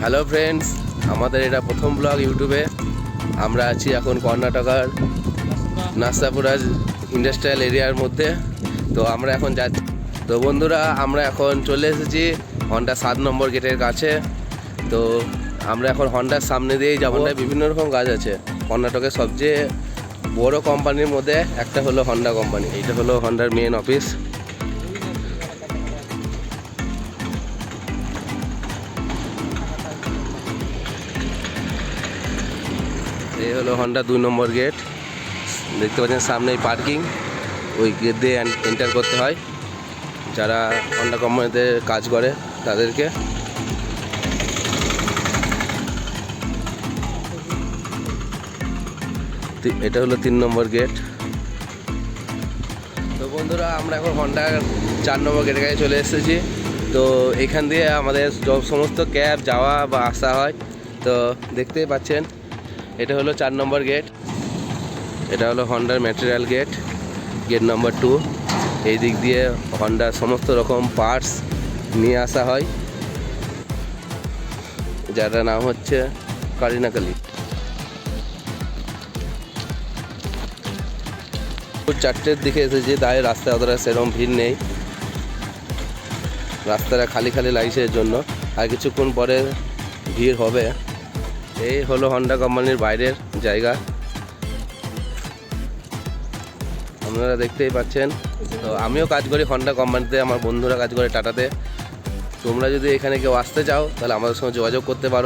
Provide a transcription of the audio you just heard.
Hello friends, আমাদের এটা প্রথম ব্লগ ইউটিউবে। আমরা আছি এখন কর্ণাটকার নাসাপুরা ইন্ডাস্ট্রিয়াল এরিয়ার মধ্যে। তো আমরা এখন যাচ্ছি। তো বন্ধুরা, আমরা এখন চলে এসেছি হন্ডা 7 নম্বর গেটের কাছে। তো আমরা এখন হন্ডার সামনে দিয়েই যাবো। বিভিন্ন রকম কাজ আছে। কর্ণাটকের সবচেয়ে বড় কোম্পানির মধ্যে একটা হলো হন্ডা কোম্পানি। এইটা হলো হন্ডার মেন অফিস। এই হলো হন্ডা 2 নম্বর গেট। দেখতে পাচ্ছেন সামনেই পার্কিং। ওই গেট দিয়ে এন্টার করতে হয় যারা হন্ডা কোম্পানিতে কাজ করে তাদেরকে। এটা হলো 3 নম্বর গেট। তো বন্ধুরা, আমরা এখন হন্ডার 4 নম্বর গেটের কাছে চলে এসেছি। তো এখান দিয়ে আমাদের সমস্ত ক্যাব যাওয়া বা আসা হয়। তো দেখতেই পাচ্ছেন এটা হলো 4 নম্বর গেট। এটা হলো হন্ডার ম্যাটেরিয়াল গেট, গেট নম্বর 2। এই দিক দিয়ে হন্ডার সমস্ত রকম পার্টস নিয়ে আসা হয়, যার নাম হচ্ছে কারিনাকালি। 4টের দিকে এসেছি, তাই রাস্তায় অতটা সেরকম ভিড় নেই। রাস্তাটা খালি খালি লাগছে এর জন্য, আর কিছুক্ষণ পরে ভিড় হবে। এই হলো হন্ডা কোম্পানির বাইরের জায়গা, আপনারা দেখতেই পাচ্ছেন। তো আমিও কাজ করি হন্ডা কোম্পানিতে, আমার বন্ধুরা কাজ করে টাটাতে। তোমরা যদি এখানে কেউ আসতে চাও তাহলে আমাদের সঙ্গে যোগাযোগ করতে পারো।